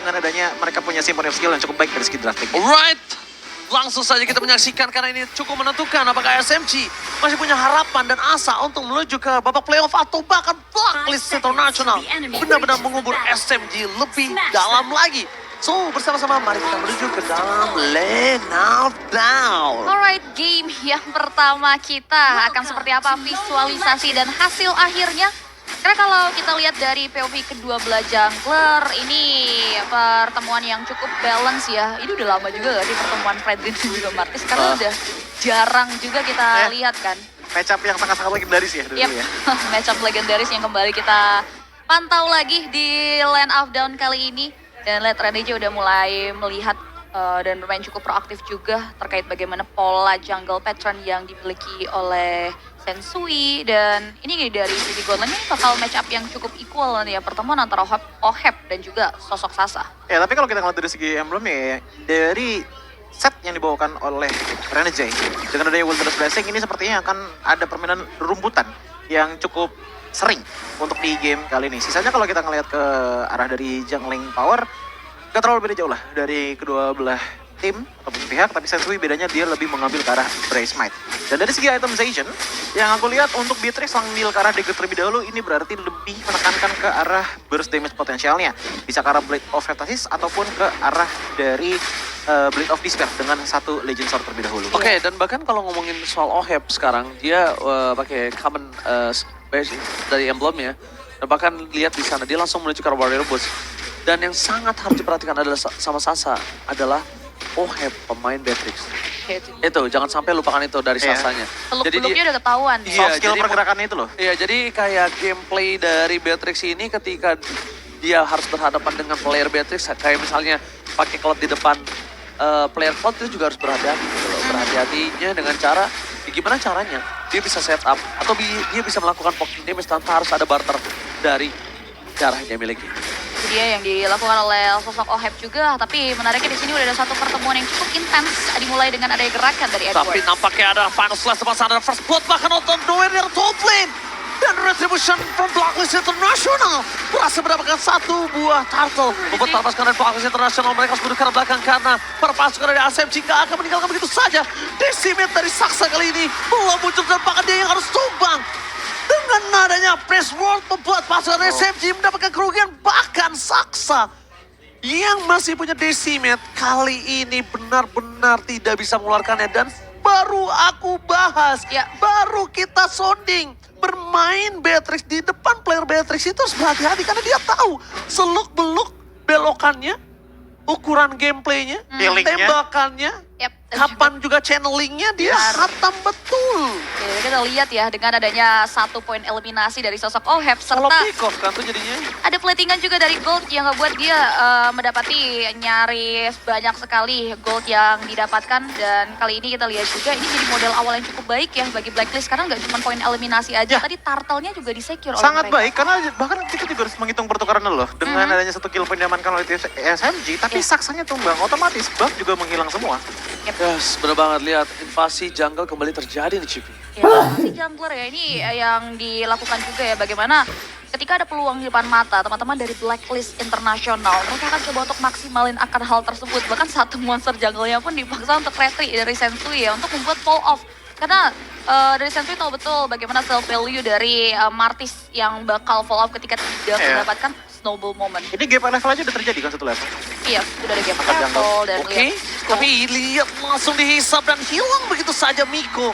dengan adanya mereka punya symphony of skill yang cukup baik dari segi drafting. Alright, langsung saja kita menyaksikan karena ini cukup menentukan apakah SMG masih punya harapan dan asa untuk menuju ke babak playoff atau bahkan blacklist internasional. Benar-benar mengubur SMG lebih dalam lagi. So, bersama-sama mari kita menuju ke dalam lane of down. Alright, game yang pertama kita akan seperti apa visualisasi dan hasil akhirnya. Karena kalau kita lihat dari POV kedua belah jungler, ini pertemuan yang cukup balance ya. Ini udah lama juga gak sih pertemuan Fredrin dan juga Martis? Karena udah jarang juga kita lihat kan. Matchup yang sangat-sangat legendaris ya dulu ya. Matchup legendaris yang kembali kita pantau lagi di Land of Down kali ini. Dan lihat Renege udah mulai melihat dan bermain cukup proaktif juga terkait bagaimana pola jungle pattern yang dimiliki oleh Sensui. Dan ini dari sisi Godland ini bakal match up yang cukup equal nih ya, pertemuan antara Oheb dan juga sosok Sasa. Ya tapi kalau kita ngeliat dari segi emblem ya, dari set yang dibawakan oleh Renege dengan adanya Wilderness Blessing ini sepertinya akan ada permainan rumputan yang cukup sering untuk di game kali ini. Sisanya kalau kita ngelihat ke arah dari jungling power, gak terlalu beda jauh lah dari kedua belah tim ataupun pihak, tapi Sensui bedanya dia lebih mengambil ke arah Brace Might. Dan dari segi itemization, yang aku lihat untuk Beatrix ngambil ke arah Dagger terlebih dahulu, ini berarti lebih menekankan ke arah burst damage potensialnya. Bisa ke arah Blade of Phantasy ataupun ke arah dari Blade of Despair dengan satu Legend Sword terlebih dahulu. Oke, dan bahkan kalau ngomongin soal Oheb sekarang, dia pakai common base dari emblemnya. Dan bahkan lihat di sana, dia langsung menuju ke arah Warrior Boots. Dan yang sangat harus diperhatikan adalah sama Sasa adalah Oheb pemain Beatrix. Itu jangan sampai lupakan itu dari Sasanya. Peluk-peluknya udah ketahuan. Iya, Soft skill jadi pergerakannya itu loh. Iya, jadi kayak gameplay dari Beatrix ini ketika dia harus berhadapan dengan player Beatrix, kayak misalnya pakai cloud di depan player cloud, itu juga harus berhati-hati gitu loh. Berhati-hatinya dengan cara, ya gimana caranya dia bisa set up atau dia bisa melakukan poking damage tanpa harus ada barter dari darah yang dia miliki. Itu dia yang dilakukan oleh sosok Oheb juga, tapi menariknya di sini udah ada satu pertemuan yang cukup intens dimulai dengan adanya gerakan dari Edward. Tapi nampaknya ada final slash depan sana, ada first blood bahkan nonton Noir dari top lane. Dan Retribution from Blacklist International berhasil mendapatkan satu buah turtle. Membuat pasukan dari Blacklist International mereka harus mundur ke belakang karena para pasukan dari ASMG gak akan meninggalkan begitu saja. Decimate dari Saksa kali ini belum muncul dan bahkan dia yang harus tumbang. Dengan adanya Press World membuat pasukan SMG mendapatkan kerugian, bahkan Saksa yang masih punya Decimate kali ini benar-benar tidak bisa mengeluarkannya. Dan baru aku bahas, baru kita sounding, bermain Beatrix di depan player Beatrix itu harus berhati-hati karena dia tahu seluk-beluk belokannya, ukuran gameplaynya, tembakannya, kapan juga channelingnya dia hatam betul. Ya, kita lihat ya dengan adanya 1 poin eliminasi dari sosok Oheb Kalau serta pick off kan tuh jadinya. ada platingan juga dari Gold yang ngebuat dia mendapati nyaris banyak sekali gold yang didapatkan. Dan kali ini kita lihat juga ini jadi model awal yang cukup baik ya bagi Blacklist karena nggak cuma poin eliminasi aja, tadi turtle-nya juga disecure oleh Sangat mereka. baik karena bahkan kita juga harus menghitung pertukaran loh. Dengan adanya 1 kill pun diamankan oleh SMG, tapi saksanya tumbang, otomatis buff juga menghilang semua. Yes, bener banget, lihat invasi jungle kembali terjadi nih Cipi. Ya, si jungler ya ini yang dilakukan juga ya bagaimana ketika ada peluang di depan mata teman-teman dari Blacklist Internasional, mereka akan coba untuk maksimalin akan hal tersebut. Bahkan satu monster jungle-nya pun dipaksa untuk retreat dari Sensui ya untuk membuat fall off. Karena dari Sensui tahu betul bagaimana self value dari Martis yang bakal fall off ketika tidak mendapatkan snowball moment. Ini gap level aja udah terjadi kan 1 level. Iya, sudah ada gap level dan Oke, tapi lihat langsung dihisap dan hilang begitu saja Miko.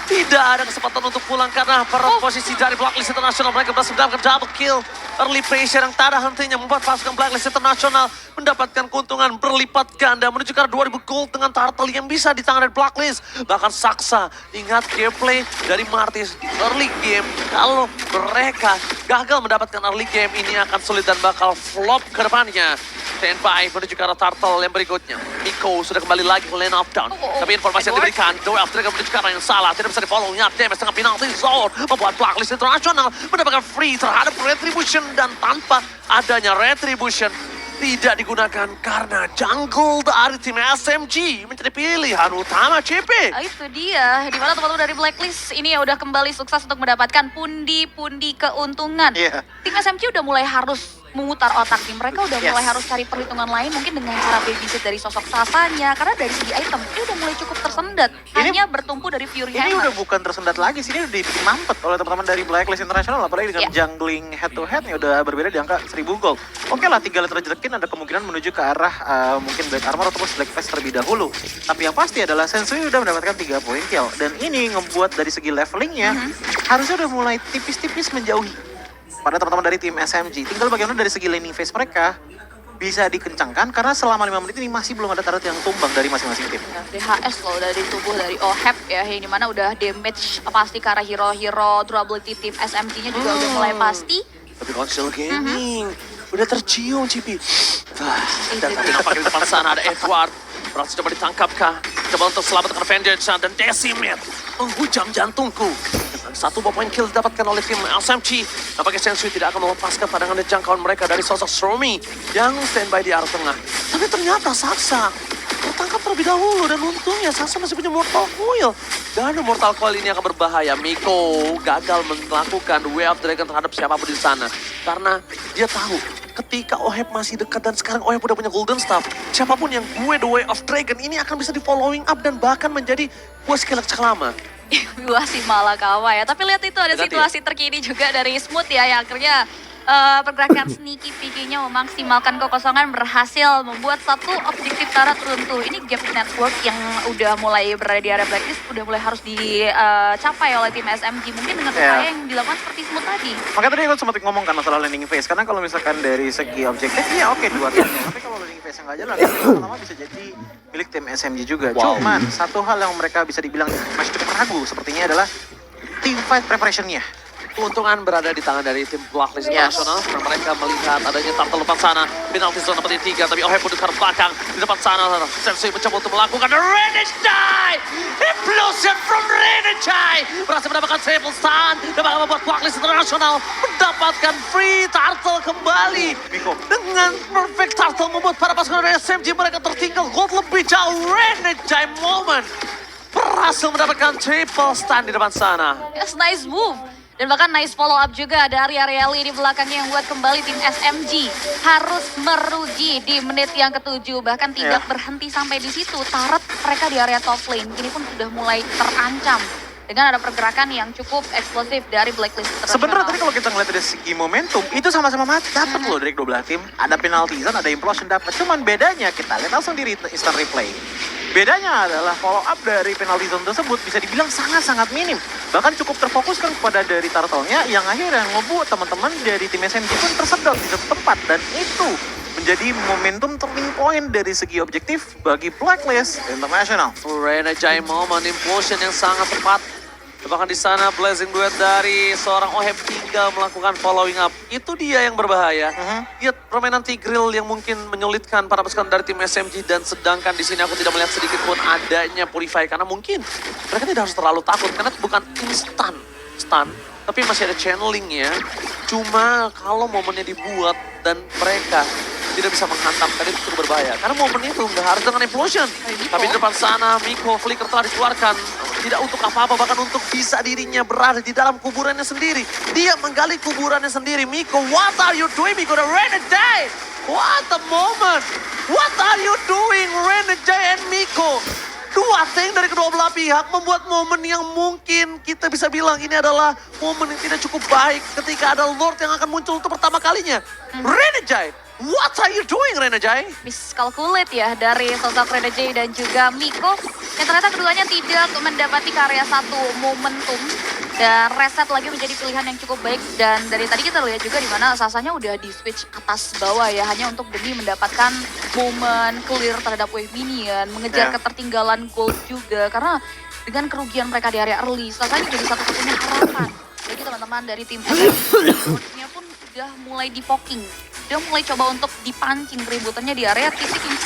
Tidak ada kesempatan untuk pulang karena posisi dari Blacklist International mereka berhasil mendapatkan double kill. Early pressure yang tak ada hentinya membuat pasukan Blacklist International mendapatkan keuntungan berlipat ganda menuju ke arah 2000 gold dengan turtle yang bisa di tangan dari Blacklist. Bahkan Saksa, ingat gameplay dari Martis di early game. Kalau mereka gagal mendapatkan early game ini akan sulit dan bakal flop ke depannya. Standby menuju ke arah turtle yang berikutnya. Miko sudah kembali lagi ke lane of down. Tapi informasi yang diberikan, Doel Trigger menuju ke arah yang salah. Tidak bisa di-follow-nya, damage tengah penalty zone. Membuat Blacklist International mendapatkan free terhadap Retribution. Dan tanpa adanya Retribution, tidak digunakan karena jungle dari tim SMG menjadi pilihan utama CP. Itu dia, dimana teman-teman dari Blacklist ini udah kembali sukses untuk mendapatkan pundi-pundi keuntungan. Tim SMG udah mulai harus memutar otak nih. Mereka udah Yes. mulai harus cari perhitungan lain mungkin dengan cara babysit dari sosok Sasanya. Karena dari segi item ini udah mulai cukup tersendat. Hanya bertumpu dari Fury Ini Hammer. udah bukan tersendat lagi sih, ini udah dibikin mampet oleh teman-teman dari Blacklist International, apalagi dengan Iya. jungling head to head nya udah berbeda di angka 1000 gold. Oke lah, 3 letter jekin ada kemungkinan menuju ke arah mungkin Black Armor ataupun Black Vest terlebih dahulu. Tapi yang pasti adalah Sensui udah mendapatkan 3 poin kill, dan ini ngebuat dari segi levelingnya harusnya udah mulai tipis-tipis menjauhi pada teman-teman dari tim SMG. Tinggal bagaimana dari segi laning phase mereka bisa dikencangkan, karena selama 5 menit ini masih belum ada turret yang tumbang dari masing-masing tim. Nah, DHS loh dari tubuh dari OHEP ya, yang dimana udah damage pasti ke arah hero-hero durability tim SMG-nya juga udah mulai pasti. Tapi Consciel Gaming udah tercium, Cipi. Dan Itu tapi dia. nampaknya di depan sana ada Edward. Berhasil coba ditangkap kah? Coba untuk selamatkan Vengeance dan Decimate. Menghujam jantungku. Dengan 1 poin kill didapatkan oleh tim SMG. Nampaknya Sensui tidak akan melepaskan pandangan dan jangkauan mereka dari sosok Stromy yang standby di arah tengah. Tapi ternyata Saksa tertangkap terlebih dahulu, dan untungnya Saksa masih punya Mortal Coil. Dan Mortal Coil ini akan berbahaya. Miko gagal melakukan Way of Dragon terhadap siapapun di sana. Karena dia tahu ketika OHEP masih dekat dan sekarang OHEP udah punya Golden Staff, siapapun yang gue The Way of Dragon ini akan bisa di following up dan bahkan menjadi gue skill lama. Wah si Malakawa ya. Tapi lihat itu ada Ganti. situasi terkini juga dari Smooth ya, yang akhirnya pergerakan sneaky pikinya memaksimalkan kekosongan, berhasil membuat satu objektif turret runtuh. Ini gap network yang udah mulai berada di area blacklist, udah mulai harus dicapai oleh tim SMG. Mungkin dengan upaya yang dilakukan seperti Smooth tadi. Makanya tadi aku sempat ngomong kan masalah landing phase, karena kalau misalkan dari segi objektif ya oke 2 tim. Tapi kalau landing phase yang nggak jalan, lama-lama bisa jadi milik tim SMG juga. Wow. Cuman satu hal yang mereka bisa dibilang masih cukup ragu sepertinya adalah team fight preparation-nya. Keuntungan berada di tangan dari tim Blacklist Yes. International. Karena mereka melihat adanya turtle depan sana. Penalti zone dapat 3, tapi OHEP pun dekat belakang. Di depan sana, Sensei mencoba untuk melakukan Renegade! Implosion from Renegade! Berhasil mendapatkan triple stun. Dan bakal membuat Blacklist International mendapatkan free turtle kembali. Miko. Dengan perfect turtle membuat para pasukan dari SMG mereka tertinggal gold lebih jauh. Renegade moment berhasil mendapatkan triple stun di depan sana. Yes, nice move. Dan bahkan nice follow up juga dari Arieli di belakangnya yang buat kembali tim SMG harus merugi di menit yang ke-7. Bahkan tidak berhenti sampai di situ. Turret mereka di area top lane ini pun sudah mulai terancam dengan ada pergerakan yang cukup eksplosif dari Blacklist International. Sebenarnya tadi kalau kita ngeliat dari segi momentum, itu sama-sama dapat loh dari kedua belah tim. Ada penalti zone, ada implosion dapat. Cuman bedanya kita lihat langsung di instant replay. Bedanya adalah follow up dari penalti zone tersebut bisa dibilang sangat-sangat minim. Bahkan cukup terfokuskan kepada dari turtle-nya yang akhirnya ngebuat teman-teman dari tim SMG pun tersedot di satu tempat. Dan itu menjadi momentum turning point dari segi objektif bagi Blacklist International. Renegade moment, implosion yang sangat tepat. Bahkan di sana blazing duet dari seorang OHEP tinggal melakukan following up. Itu dia yang berbahaya. Lihat permainan Tigreal yang mungkin menyulitkan para pasukan dari tim SMG, dan sedangkan di sini aku tidak melihat sedikit pun adanya Purify karena mungkin mereka tidak harus terlalu takut karena bukan instan stun, tapi masih ada channeling ya. Cuma kalau momennya dibuat dan mereka tidak bisa menghantamkan, itu cukup berbahaya. Karena momen itu nggak harus dengan implosion. Tapi di depan sana Miko Flicker telah dikeluarkan. Tidak untuk apa-apa, bahkan untuk bisa dirinya berada di dalam kuburannya sendiri. Dia menggali kuburannya sendiri. Miko, what are you doing, Miko? The Renegade! What a moment! What are you doing, Renegade and Miko? Dua tank dari kedua belah pihak membuat momen yang mungkin kita bisa bilang ini adalah momen yang tidak cukup baik ketika ada Lord yang akan muncul untuk pertama kalinya. Renegade! What are you doing, Renegade? Miscalculate ya dari sosok Renegade dan juga Miko. Yang ternyata keduanya tidak mendapati karya satu momentum. Dan reset lagi menjadi pilihan yang cukup baik. Dan dari tadi kita lihat juga di mana Sasanya udah di switch atas bawah ya. Hanya untuk demi mendapatkan momen clear terhadap wave minion. Mengejar ketertinggalan gold juga. Karena dengan kerugian mereka di area early, Sasanya jadi satu-satunya harapan. Jadi teman-teman dari tim SMG pun sudah mulai di-poking. Dia mulai coba untuk dipancing keributannya di area titik yang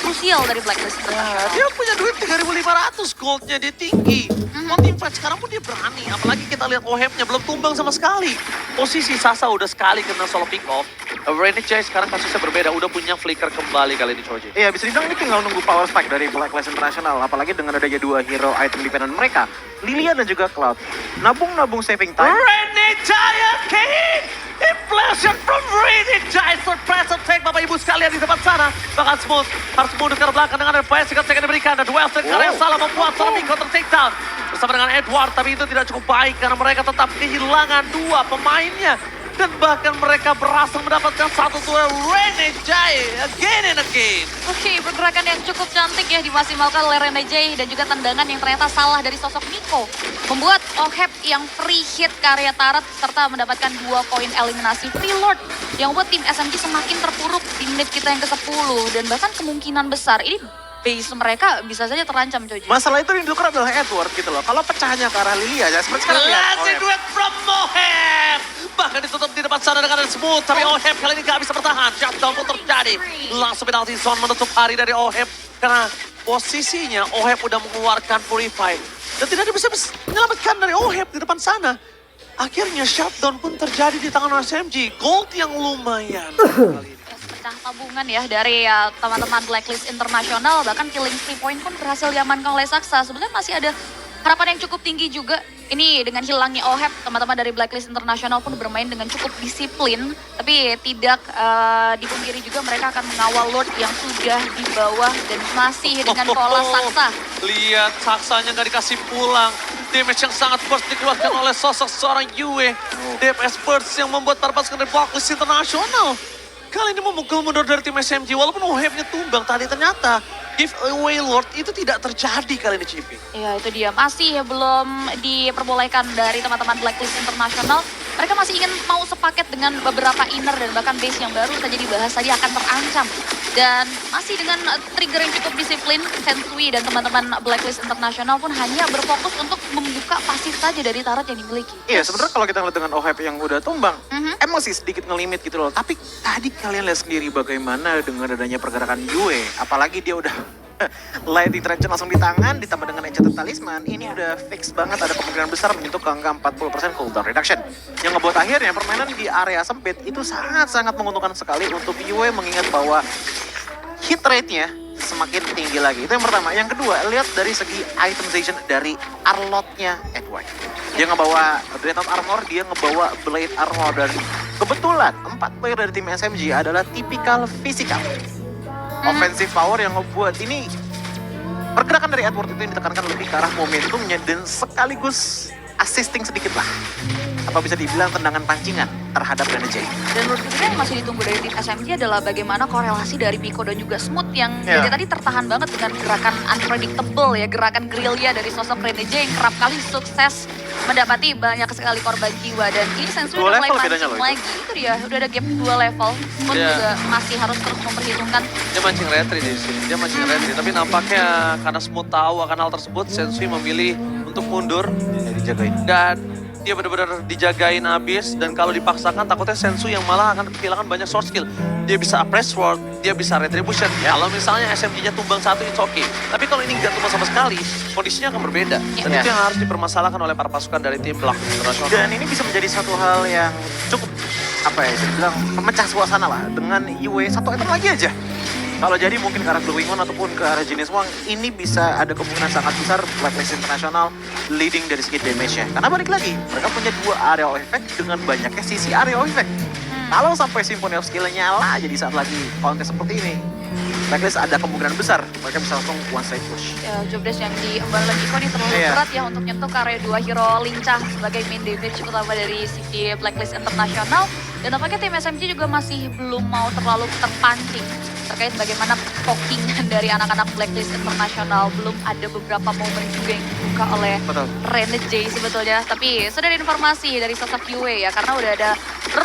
krusial dari Blacklist International. Dia punya duit 3.500 goldnya, dia tinggi. Mau tim fight sekarang pun dia berani. Apalagi kita lihat OHEP-nya belum tumbang sama sekali. Posisi Sasa udah sekali kena solo pick off. Renegade sekarang kasusnya berbeda, udah punya flicker kembali kali ini Choji. Iya, bisa dibilang ini tinggal nunggu power spike dari Blacklist International. Apalagi dengan adanya dua hero item dependent mereka, Lilia dan juga Cloud. Nabung-nabung saving time. Renegade King! Implosion from Renegade! Surprise attack Bapak Ibu sekalian di depan sana. Bahkan Smooth harus mundur ke belakang dengan advice yang diberikan. Dan duel karena yang salah membuat Sonic counter takedown. Bersama dengan Edward, tapi itu tidak cukup baik karena mereka tetap kehilangan dua pemainnya. Dan bahkan mereka berhasil mendapatkan satu duel Renegade again and again. Oke, pergerakan yang cukup cantik ya dimaksimalkan oleh Renegade dan juga tendangan yang ternyata salah dari sosok Miko. Membuat Oheb yang free hit ke area turret serta mendapatkan 2 poin eliminasi free lord. Yang membuat tim SMG semakin terpuruk di menit kita yang ke-10. Dan bahkan kemungkinan besar ini base mereka bisa saja terancam, Coji. Masalah itu yang ditukar adalah Edward gitu loh. Kalau pecahnya ke arah Lilia, ya seperti sekarang lihat. Classic duet from Oheb. Bahkan ditutup di depan sana dengan Smooth. Tapi Oheb kali ini gak bisa bertahan. Shutdown pun terjadi. Langsung penalty zone menutup hari dari Oheb. Karena posisinya Oheb udah mengeluarkan Purify. Dan tidak bisa menyelamatkan dari Oheb di depan sana. Akhirnya shutdown pun terjadi di tangan SMG. Gold yang lumayan. Kali ini. Pecah tabungan ya dari teman-teman Blacklist Internasional. Bahkan killing 3 point pun berhasil diamankan oleh Saksa. Sebenarnya masih ada harapan yang cukup tinggi juga. Ini dengan hilangnya Oheb, teman-teman dari Blacklist Internasional pun bermain dengan cukup disiplin. Tapi tidak dipungkiri juga mereka akan mengawal Lord yang sudah di bawah dan masih dengan pola Saksa. Lihat Saksanya gak dikasih pulang. Damage yang sangat burst dikeluarkan oleh sosok seorang Yue. DPS burst yang membuat terpaksa dari Blacklist Internasional. Kali ini memukul mundur dari tim SMG walaupun Ohebnya tumbang tadi ternyata giveaway Lord itu tidak terjadi kali ini Cipi. Ya itu dia, masih belum diperbolehkan dari teman-teman Blacklist Internasional. Mereka masih ingin mau sepaket dengan beberapa inner dan bahkan base yang baru saja dibahas tadi akan terancam. Dan masih dengan trigger yang cukup disiplin, Sensui dan teman-teman Blacklist Internasional pun hanya berfokus untuk membuka pasif saja dari turret yang dimiliki. Iya, sebenarnya kalau kita lihat dengan Oheb yang udah tumbang, emang sih sedikit ngelimit gitu loh. Tapi tadi kalian lihat sendiri bagaimana dengan adanya pergerakan Yue. Apalagi dia udah Lighting Trench langsung di tangan, ditambah dengan Enchanted Talisman. Ini udah fix banget, ada kemungkinan besar menyentuh ke angka 40% cooldown reduction. Yang ngebuat akhirnya permainan di area sempit itu sangat-sangat menguntungkan sekali untuk Yue, mengingat bahwa hit rate-nya semakin tinggi lagi. Itu yang pertama. Yang kedua, lihat dari segi itemization dari Arlot-nya Edward. Dia ngebawa Dreadnought Armor, dia ngebawa Blade Armor. Dan kebetulan 4 player dari tim SMG adalah tipikal physical. Offensive power yang ngebuat ini pergerakan dari Edward itu yang ditekankan lebih ke arah momentumnya dan sekaligus assisting sedikit lah. Apa bisa dibilang tendangan pancingan terhadap Renegade. Dan menurut gue yang masih ditunggu dari tim SMG adalah bagaimana korelasi dari Miko dan juga Smooth yang dari tadi tertahan banget dengan gerakan unpredictable ya, gerakan gerilya dari sosok Renegade yang kerap kali sukses mendapati banyak sekali korban jiwa. Dan ini Sensui udah mulai mancing lagi. Itu dia, udah ada gap 2 level. Smooth juga masih harus terus memperhitungkan. Dia mancing retri di sini, dia mancing retri. Tapi nampaknya karena Smooth tahu akan hal tersebut, Sensui memilih untuk mundur. Dijagain. Dan dia benar-benar dijagain habis, dan kalau dipaksakan takutnya Sensui yang malah akan kehilangan banyak sword skill. Dia bisa press sword, dia bisa retribution. Kalau misalnya SMG-nya tumbang satu, it's okay. Tapi kalau ini nggak tumbang sama sekali, kondisinya akan berbeda. Dan itu yang harus dipermasalahkan oleh para pasukan dari tim Blacklist Internasional. Dan ini bisa menjadi satu hal yang cukup, apa ya, bisa dibilang pemecah suasana lah. Dengan Yue satu item lagi aja. Kalau jadi mungkin ke arah Glowing One ataupun ke arah Genius Wang, ini bisa ada kemungkinan sangat besar Blacklist Internasional leading dari segi damage-nya. Karena balik lagi, mereka punya 2 area of effect dengan banyaknya sisi area of effect. Kalau sampai Symphony of Skill nyala jadi saat lagi contest seperti ini, Blacklist ada kemungkinan besar mereka bisa langsung one side push. Ya, jobdesk yang diemban oleh Miko ini terlalu berat ya untuk nyentuh ke area 2 hero lincah sebagai main damage utama dari sisi Blacklist Internasional. Dan tampaknya tim SMG juga masih belum mau terlalu terpancing terkait bagaimana pokingan dari anak-anak Blacklist Internasional. Belum ada beberapa momen juga yang dibuka oleh Renegade sebetulnya. Tapi sudah ada informasi dari sosok Yue ya, karena udah ada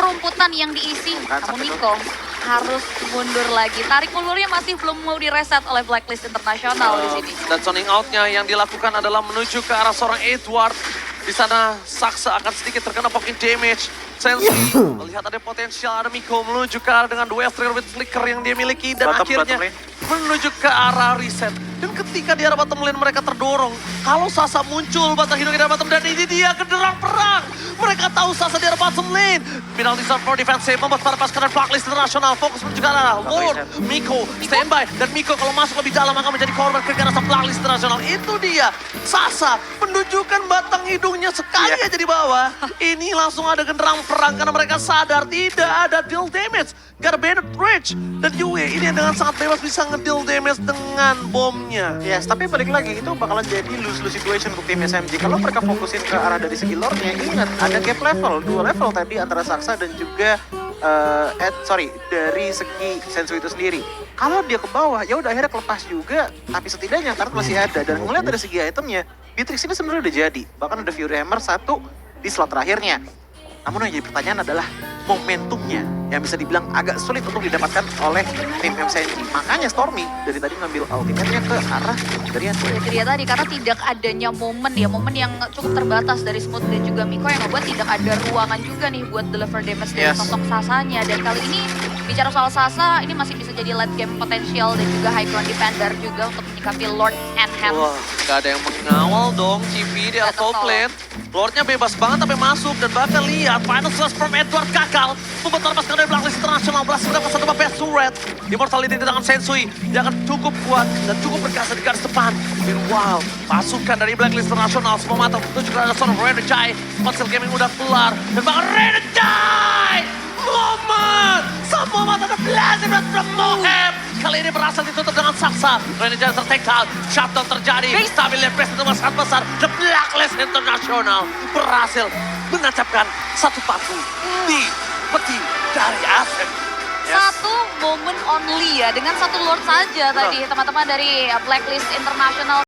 rumputan yang diisi. Namun Miko harus mundur lagi. Tarik ulurnya masih belum mau direset oleh Blacklist Internasional di sini. Dan zoning out-nya yang dilakukan adalah menuju ke arah seorang Edward. Di sana Saksa akan sedikit terkena poking damage. Sensui melihat ada potensial, ada Miko menuju ke arah dengan duel trigger with flicker yang dia miliki. Dan akhirnya menuju ke arah reset. Dan ketika di arah bottom lane mereka terdorong, kalau Sasa muncul batang hidung di arah bottom dan ini dia genderang perang. Mereka tahu Sasa di arah bottom lane. Penalty zone for defensive membuat para pasukan Blacklist Internasional fokus menuju ke arah Lord. Miko standby dan Miko kalau masuk lebih dalam akan menjadi korban keganasan Blacklist Internasional. Itu dia. Sasa menunjukkan batang hidungnya sekali aja di bawah. Ini langsung ada genderang perang karena mereka sadar tidak ada deal damage. Karena Bennett Bridge dan Yue ini yang dengan sangat bebas bisa ngedeal damage dengan bomnya. Yes, tapi balik lagi itu bakalan jadi lose-lose situation untuk tim SMG. Kalau mereka fokusin ke arah dari segi lore-nya, ingat ada gap level, 2 level tadi antara Saksa dan juga dari segi Sensu itu sendiri. Kalau dia ke bawah, ya udah akhirnya kelepas juga, tapi setidaknya karena masih ada dan ngeliat dari segi itemnya, Beatrix ini sebenarnya udah jadi. Bahkan ada Fury Hammer 1 di slot terakhirnya. Namun yang jadi pertanyaan adalah momentumnya yang bisa dibilang agak sulit untuk didapatkan oleh tim MCNG. Makanya Stormy dari tadi ngambil ultimate-nya ke arah dari Itu dia tadi, karena tidak adanya momen yang cukup terbatas dari Smooth dan juga Miko yang membuat tidak ada ruangan juga nih buat deliver damage dari sosok Sasanya. Dan kali ini bicara soal Sasa, ini masih bisa jadi late game potensial dan juga high ground defender juga untuk menyikapi Lord and Hands. Wah, gak ada yang mengawal dong CP di top lane. Lordnya bebas banget sampai masuk dan bahkan lihat final slash from Edward gagal. Membuat para pasukan dari Blacklist Internasional berhasil mendapatkan satu best turret. Immortality di tangan Sensui yang akan cukup kuat dan cukup berkasa di garis depan. Meanwhile, pasukan dari Blacklist Internasional semua mata menuju ke arah Son of Renegade. Konsel gaming udah kelar dan bahkan Renegade! Moment! Semua mata ada blazing from Mohem! Kali ini berhasil ditutup dengan Saksa. Renegade ter-take down, shutdown terjadi. Stabil Lepres itu sangat besar. The Blacklist International berhasil menancapkan satu paku di peti dari Ascent. Satu momen only ya, dengan satu Lord saja tadi teman-teman dari Blacklist International.